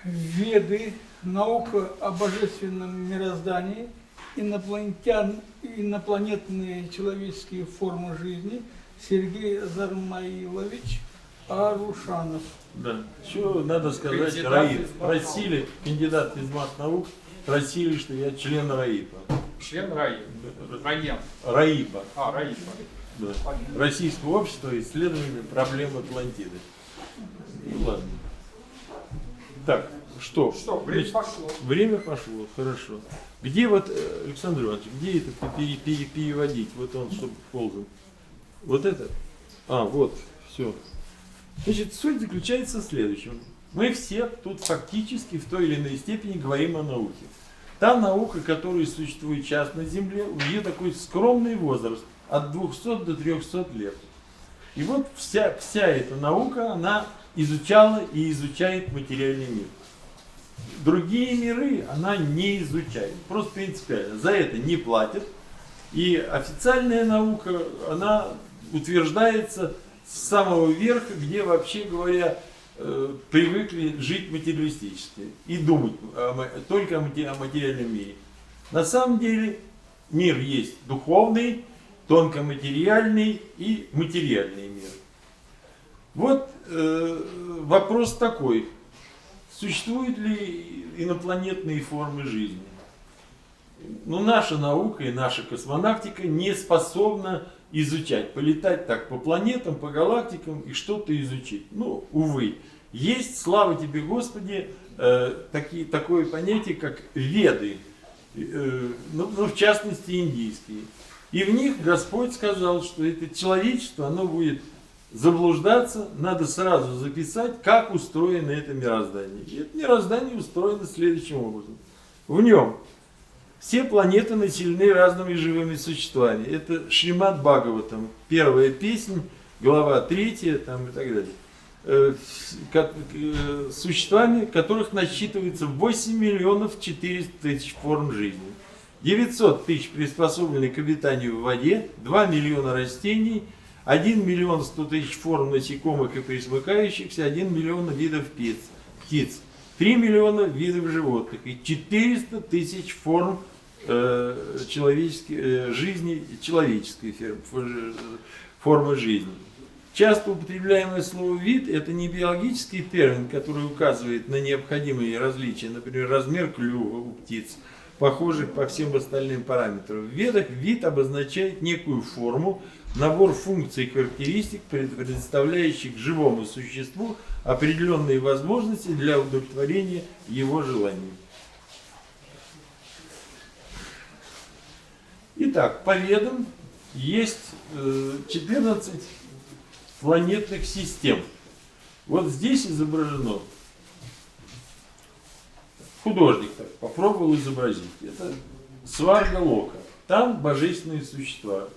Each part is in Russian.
Веды, наука о божественном мироздании, инопланетные человеческие формы жизни, Сергей Зармаилович Арушанов. Да. Что надо сказать, РАИП. Просили, кандидат из наук, просили, что я член РАИПа. Член РАИПа. РАИПа. РАИПа. Да. Российского общества исследования проблем Атлантиды. Ну ладно. Так, что? Что, время пошло. Время пошло, хорошо. Где вот, Александр Иванович, где это переводить? Вот он, чтобы ползал. Вот это? А, вот, все. Значит, суть заключается в следующем. Мы все тут фактически в той или иной степени говорим о науке. Та наука, которая существует сейчас на Земле, у нее такой скромный возраст, от 200 до 300 лет. И вот вся эта наука, она изучала и изучает материальный мир. Другие миры она не изучает, просто принципиально. За это не платят. И официальная наука, она утверждается с самого верха, где, вообще говоря, привыкли жить материалистически и думать только о материальном мире. На самом деле мир есть духовный, тонкоматериальный и материальный мир. Вот вопрос такой. Существуют ли инопланетные формы жизни? Но наша наука и наша космонавтика не способна изучать, полетать так по планетам, по галактикам и что-то изучить. Ну, увы. Есть, слава тебе Господи, такое понятие, как Веды, ну, в частности, индийские. И в них Господь сказал, что это человечество, оно будет заблуждаться, надо сразу записать, как устроено это мироздание. И это мироздание устроено следующим образом. В нем все планеты населены разными живыми существами. Это Шримад Бхагаватам, первая песня, глава 3 там, и так далее. Существами, которых насчитывается 8 миллионов 400 тысяч форм жизни. 900 тысяч приспособлены к обитанию в воде, 2 миллиона растений, 1 миллион 100 тысяч форм насекомых и пресмыкающихся, 1 миллион видов птиц, 3 миллиона видов животных и 400 тысяч форм жизни, человеческой формы жизни. Часто употребляемое слово «вид» – это не биологический термин, который указывает на необходимые различия, например, размер клюва у птиц, похожих по всем остальным параметрам. В Ведах вид обозначает некую форму, набор функций и характеристик, предоставляющих живому существу определенные возможности для удовлетворения его желаний. Итак, по Ведам есть 14 планетных систем. Вот здесь изображено. Художник так попробовал изобразить. Это Сварга Лока. Там божественные существа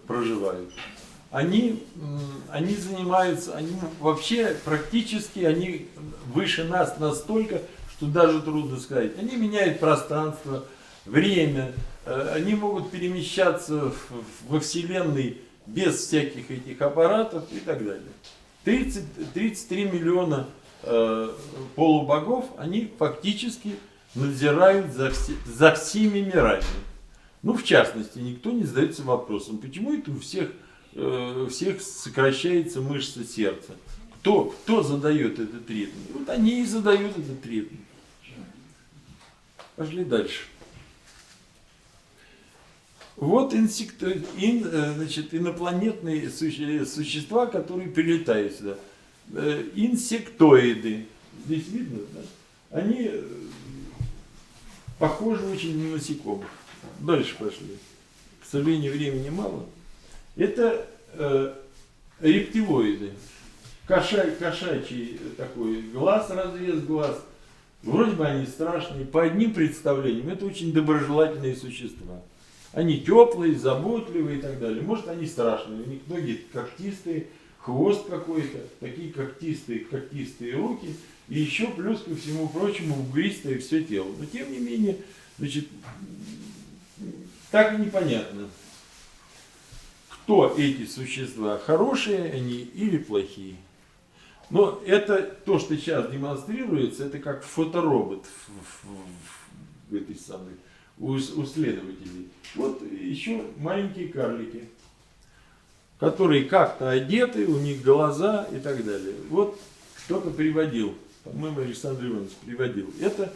проживают. Они занимаются, они вообще практически они выше нас настолько, что даже трудно сказать. Они меняют пространство, время, они могут перемещаться во Вселенной без всяких этих аппаратов и так далее. 33 миллиона полубогов, они фактически надзирают за всеми мирами. Ну, в частности, никто не задается вопросом, почему это у всех сокращается мышца сердца. Кто задает этот ритм? Вот они и задают этот ритм. Пошли дальше. Вот инопланетные существа, которые прилетают сюда. Инсектоиды. Здесь видно, да? Они похожи очень на насекомых. Дальше пошли. К сожалению, времени мало. Это рептилоиды. Кошачий такой глаз, разрез глаз. Вроде бы они страшные. По одним представлениям, это очень доброжелательные существа. Они теплые, заботливые и так далее. Может, они страшные. У них ноги когтистые, хвост какой-то, такие когтистые руки. И еще плюс ко всему прочему бугристое все тело. Но тем не менее, значит, так и непонятно, кто эти существа, хорошие они или плохие. Но это то, что сейчас демонстрируется, это как фоторобот в этой самой, у следователей. Вот еще маленькие карлики, которые как-то одеты, у них глаза и так далее. Вот кто-то приводил, по-моему, Александр Иванович приводил. Это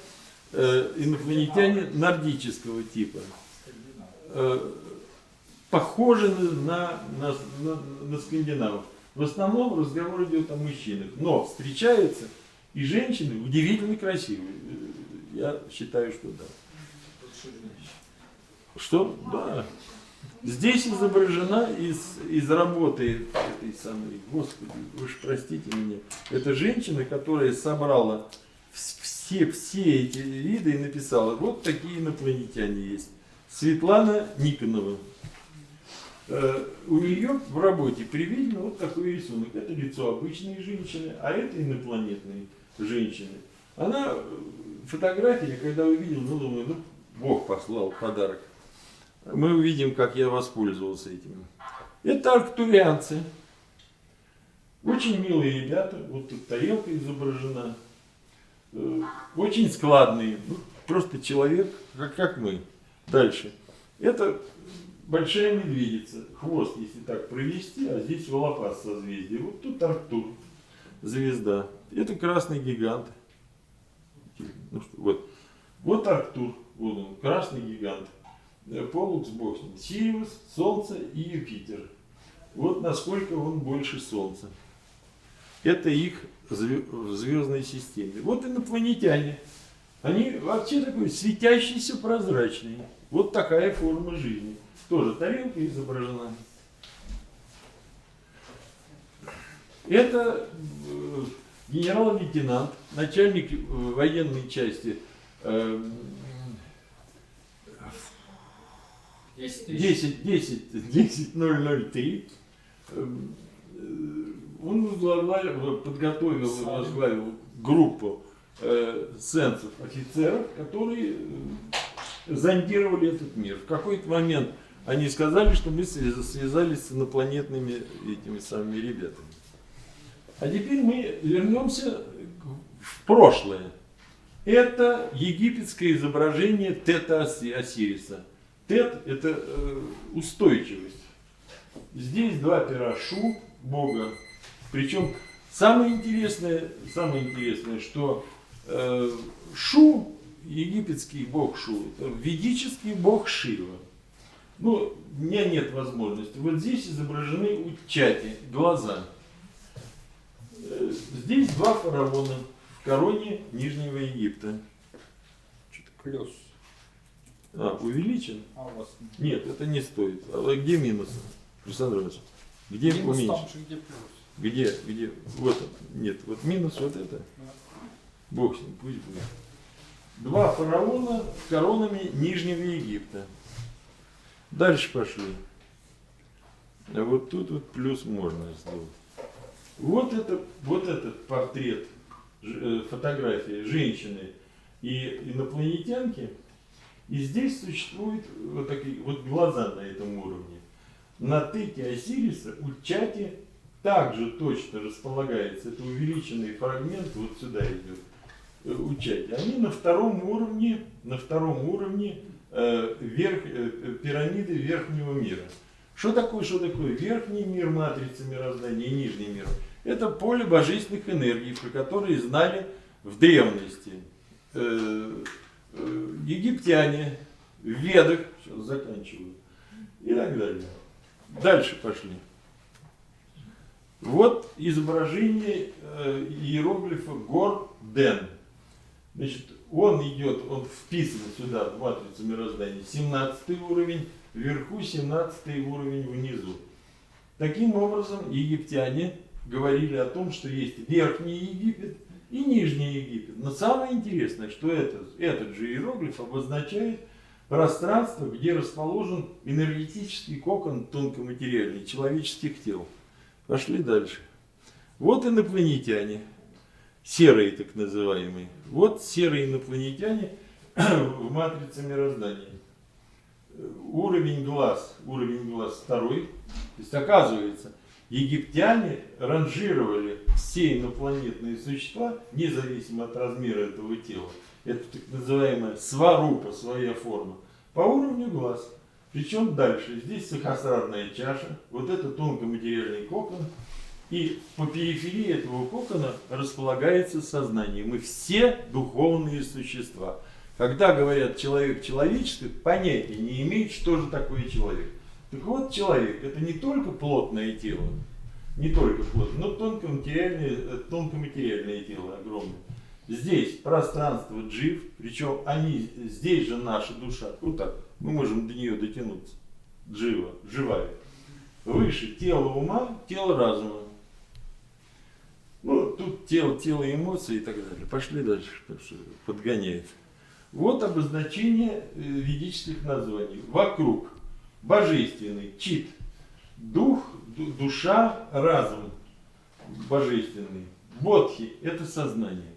инопланетяне нордического типа. Похожи на скандинавов. В основном разговор идет о мужчинах. Но встречаются и женщины удивительно красивые. Я считаю, что да. Что? Да. Здесь изображена из работы этой самой, господи, вы же простите меня, это женщина, которая собрала все эти виды и написала, вот такие инопланетяне есть. Светлана Никонова. У нее в работе приведено вот такой рисунок. Это лицо обычной женщины, а это инопланетной женщины. Она, фотография, когда увидел, ну думаю, ну Бог послал подарок. Мы увидим, как я воспользовался этим. Это арктурианцы. Очень милые ребята. Вот тут тарелка изображена. Очень складные. Ну, просто человек, как мы. Дальше. Это большая медведица. Хвост, если так провести, а здесь волопас созвездие. Вот тут Арктур. Звезда. Это красный гигант. Ну, что, вот. Вот Арктур. Вот он, красный гигант. Полукс, бог с ним. Сириус, Солнце и Юпитер. Вот насколько он больше Солнца. Это их в звездной системе. Вот инопланетяне. Они вообще такой светящиеся, прозрачные. Вот такая форма жизни. Тоже тарелка изображена. Это генерал-лейтенант, начальник военной части 10003. Он возглавил группу сенсов офицеров, которые зондировали этот мир. В какой-то момент они сказали, что мы связались с инопланетными этими самыми ребятами. А теперь мы вернемся в прошлое. Это египетское изображение Тета Осириса. Тет – это устойчивость. Здесь два пера Шу, бога. Причем самое интересное, что Шу, египетский бог Шу, это ведический бог Шива. Ну, у меня нет возможности. Вот здесь изображены учати, глаза. Здесь два фараона в короне Нижнего Египта. Что-то плюс. Увеличен? А у вас Нет, это не стоит. А где минус? Александр Иванович, где минус уменьшить? там же, где плюс. Где? Вот он. Нет, вот минус вот это. Бог с ним, пусть будет. Два фараона с коронами Нижнего Египта. Дальше пошли. А вот тут вот плюс можно сделать. Вот этот портрет, фотография женщины и инопланетянки. И здесь существуют вот такие вот глаза на этом уровне. На Тете Осириса Учати также точно располагается. Это увеличенный фрагмент, вот сюда идет Учати. Они на втором уровне пирамиды верхнего мира. Что такое верхний мир, матрица мироздания и нижний мир? Это поле божественных энергий, про которые знали в древности египтяне, в Ведах, сейчас заканчиваю, и так далее. Дальше пошли. Вот изображение иероглифа Гор-Ден. Значит, он вписан сюда в матрицу мироздания, 17 уровень вверху, 17 уровень внизу. Таким образом, египтяне говорили о том, что есть Верхний Египет и Нижний Египет. Но самое интересное, что этот же иероглиф обозначает пространство, где расположен энергетический кокон тонкоматериальный человеческих тел. Пошли дальше. Вот инопланетяне, серые так называемые. Вот серые инопланетяне в матрице мироздания. Уровень глаз второй. То есть оказывается, Египтяне ранжировали все инопланетные существа, независимо от размера этого тела. Это так называемая сварупа, своя форма, по уровню глаз. Причем дальше, здесь сахасрарная чаша, вот это тонкоматериальный кокон, и по периферии этого кокона располагается сознание. Мы все духовные существа. Когда говорят человек человеческий, понятия не имеет, что же такое человек. Так вот, человек это не только плотное тело, не только плотное, но тонкоматериальное тело огромное. Здесь пространство джив, причем они, здесь же наша душа, вот так, мы можем до нее дотянуться, джива, живая. Выше тело ума, тело разума. Ну, тут тело эмоций и так далее. Пошли дальше, потому что подгоняет. Вот обозначение ведических названий. Вокруг божественный, чит, дух, душа, разум божественный. Бодхи – это сознание.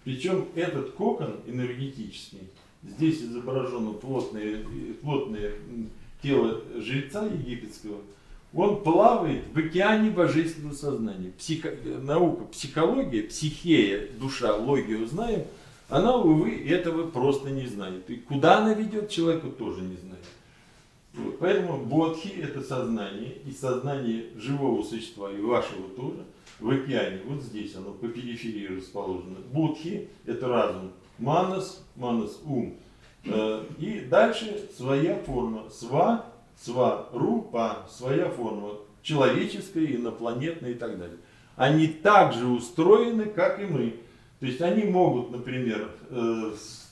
Причем этот кокон энергетический, здесь изображено плотное тело жреца египетского, он плавает в океане божественного сознания. Наука, психология, психея, душа, логию знаем, она, увы, этого просто не знает. И куда она ведет человека, тоже не знает. Вот. Поэтому бодхи – это сознание, и сознание живого существа, и вашего тоже, в океане, вот здесь оно по периферии расположено. Будхи – это разум, манас – ум. И дальше своя форма, сварупа, своя форма, человеческая, инопланетная и так далее. Они также устроены, как и мы. То есть они могут, например,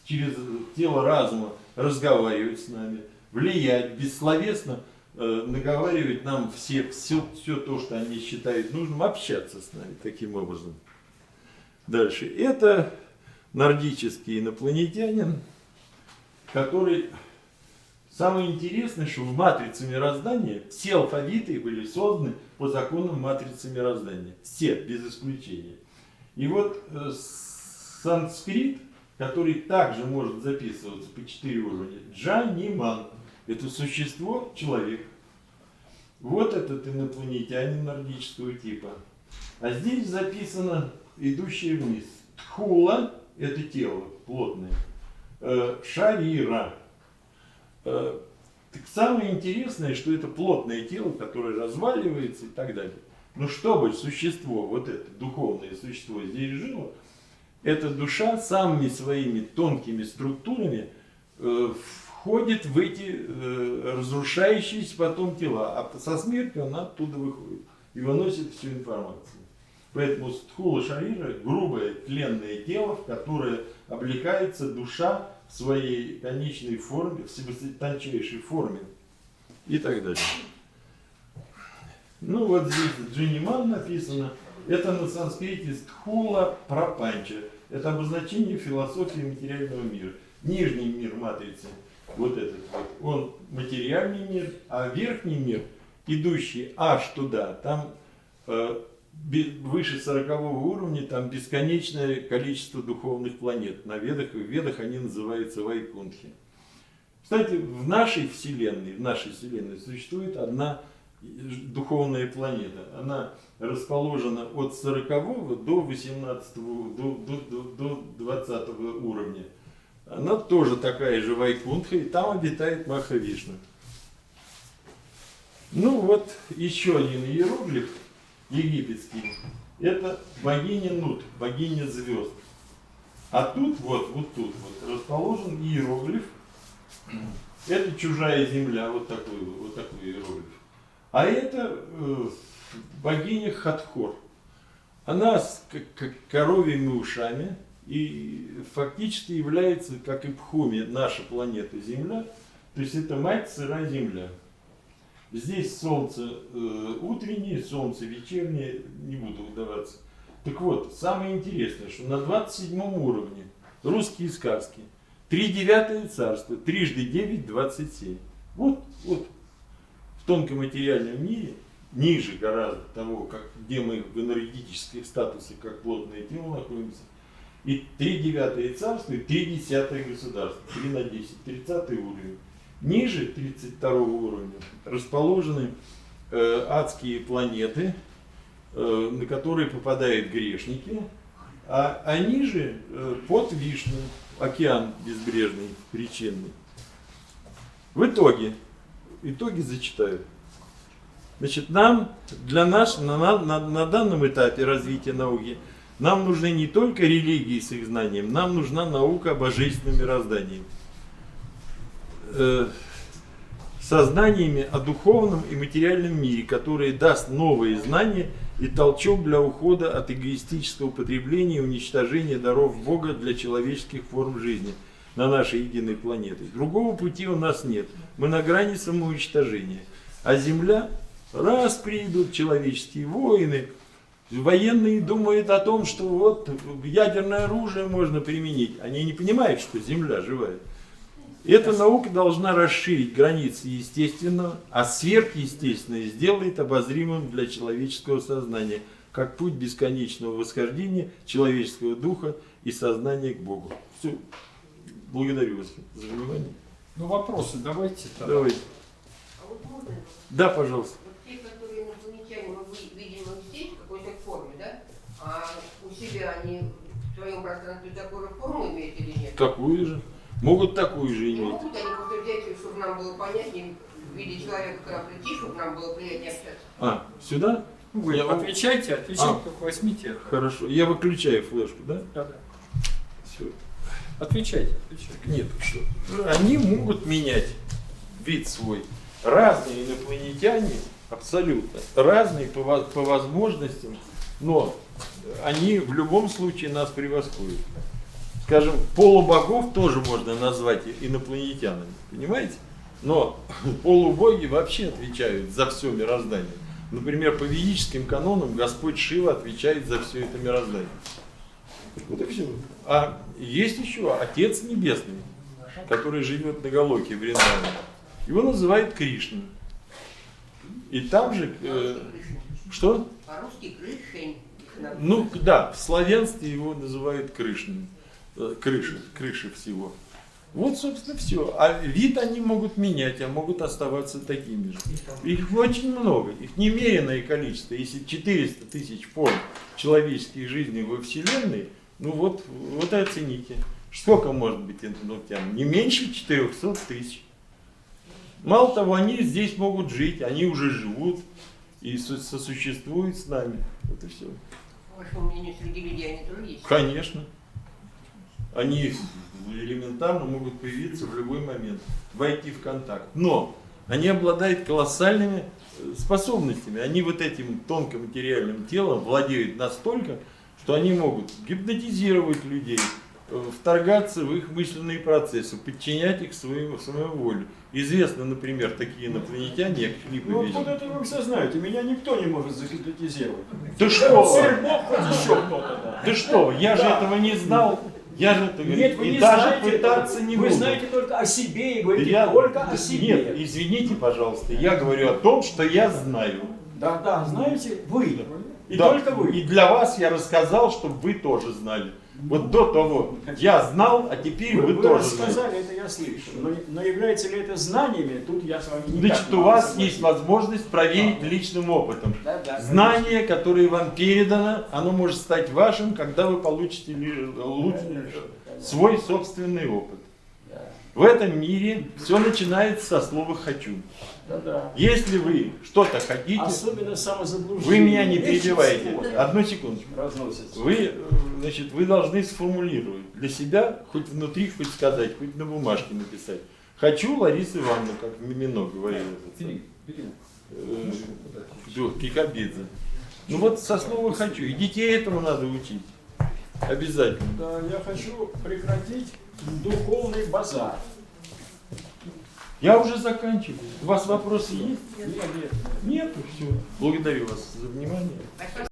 через тело разума разговаривать с нами, влиять, бессловесно наговаривать нам все то, что они считают нужным, общаться с нами таким образом. Дальше. Это нордический инопланетянин, который... Самое интересное, что в матрице мироздания все алфавиты были созданы по законам матрицы мироздания. Все, без исключения. И вот санскрит, который также может записываться по 4 уровня. Джаниман. Это существо, человек. Вот этот инопланетянин нордического типа. А здесь записано идущее вниз. Тхула – это тело плотное. Шарира. Так самое интересное, что это плотное тело, которое разваливается и так далее. Но чтобы существо, вот это духовное существо здесь жило, эта душа самыми своими тонкими структурами входит в эти разрушающиеся потом тела, а со смертью она оттуда выходит и выносит всю информацию. Поэтому стхула шарира – грубое тленное тело, в которое облекается душа в своей конечной форме, в тончайшей форме и так далее. Ну вот здесь Джаниман написано, это на санскрите стхула прапанча. Это обозначение философии материального мира. Нижний мир матрицы, вот этот вот, он материальный мир, а верхний мир, идущий аж туда, там выше 40 уровня, там бесконечное количество духовных планет. В ведах они называются вайкунтхи. Кстати, в нашей Вселенной существует одна духовная планета. Она расположена от 40 до 18, до 20 уровня. Она тоже такая же вайкунтха, и там обитает Махавишна. Ну вот еще один иероглиф египетский. Это богиня Нут, богиня звезд. А тут вот тут расположен иероглиф. Это чужая земля, вот такой иероглиф. А это богиня Хатхор. Она с коровьими ушами и фактически является, как и Пхуми, наша планета Земля. То есть это мать сырая Земля. Здесь солнце утреннее, солнце вечернее, не буду вдаваться. Так вот, самое интересное, что на 27 уровне русские сказки, 3/9 царство, 3 × 9 – 27. Вот в тонком материальном мире, ниже гораздо того, где мы в энергетических статусах, как плотное тело находимся, и 3/9 царство, и 3/10 государство, 3 на 10, 30 уровень. Ниже 32 уровня расположены адские планеты, на которые попадают грешники, а они же под Вишну, океан безбрежный, причинный. В итоги зачитаю. Значит, нам, на данном этапе развития науки, нам нужны не только религии с их знанием, нам нужна наука о божественном мироздании. Со знаниями о духовном и материальном мире, которые даст новые знания и толчок для ухода от эгоистического потребления и уничтожения даров Бога для человеческих форм жизни на нашей единой планете. Другого пути у нас нет. Мы на грани самоуничтожения. А Земля, раз придут человеческие войны, военные думают о том, что вот ядерное оружие можно применить. Они не понимают, что Земля живая. Эта наука должна расширить границы естественного, а сверхъестественное сделает обозримым для человеческого сознания, как путь бесконечного восхождения человеческого духа и сознания к Богу. Все. Благодарю вас за внимание. Ну, вопросы давайте. Тогда. Давайте. А вот можно? Да, пожалуйста. Вот те, которые инопланетяне, мы видим их здесь в какой-то форме, да? А у себя они в своем пространстве такую же форму имеют или нет? Такую же. Могут такую же Не иметь. могут они просто взять, чтобы нам было понятнее, в виде человека к нам прийти, чтобы нам было приятнее общаться? А, сюда? Вы Я- отвечайте, А. только возьмите. Хорошо. Я выключаю флешку, да? Да. Все. Отвечайте. Нет, что? Они могут менять вид свой. Разные инопланетяне, абсолютно. Разные по возможностям, но они в любом случае нас превосходят. Скажем, полубогов тоже можно назвать инопланетянами, понимаете? Но полубоги вообще отвечают за все мироздание. Например, по ведическим канонам Господь Шива отвечает за все это мироздание. Вот и все. А есть еще Отец Небесный, который живет на Галоке в Вриндаване. Его называют Кришна. И там же... что? По-русски Крышень. Ну да, в славянстве его называют Кришной. Крыши всего. Вот, собственно, все. А вид они могут менять, а могут оставаться такими же. Их очень много, их немеренное количество. Если 400 тысяч форм человеческой жизни во Вселенной, ну вот и оцените. Сколько может быть инопланетян? Не меньше 400 тысяч. Мало того, они здесь могут жить, они уже живут и сосуществуют с нами. Вот и все. По вашему мнению, среди людей они тоже есть? Конечно. Они элементарно могут появиться в любой момент, войти в контакт. Но они обладают колоссальными способностями. Они вот этим тонкоматериальным телом владеют настолько, что они могут гипнотизировать людей, вторгаться в их мысленные процессы, подчинять их своей воле. Известно, например, такие инопланетяне, я клипы Ну видел. откуда это вы все знаете? Меня никто не может загипнотизировать. Ты что? Сыр Бог, хоть еще кто-то. Да. Ты что? Я же этого не знал. Я же это Нет, вы и не даже знаете. пытаться не Вы буду. знаете только о себе и говорите Я- только о себе. Нет, извините, пожалуйста, я говорю о том, что я знаю. Да, знаете, вы. И Да, только вы. И для вас я рассказал, чтобы вы тоже знали. Вот до того я знал, а теперь вы тоже знаете. рассказали, это я слышу. Но является ли это знаниями, тут я с вами не Значит, у вас есть возможность проверить личным опытом. Да, Знание, которое вам передано, оно может стать вашим, когда вы получите свой собственный опыт. В этом мире все начинается со слова «хочу». Да. Если вы что-то хотите, Особенно самозаблуждение. вы меня не Вещи перебиваете. всего Одну секундочку. разносятся. Вы должны сформулировать для себя, хоть внутри, хоть сказать, хоть на бумажке написать. Хочу Ларису Ивановну, как Мимино говорил. Кикабидзе. Ну вот со слова «хочу». И детей этому надо учить. Обязательно. Да, я хочу прекратить духовный базар. Я уже заканчиваю. У вас вопросы есть? Нет. Нет, все. Благодарю вас за внимание. А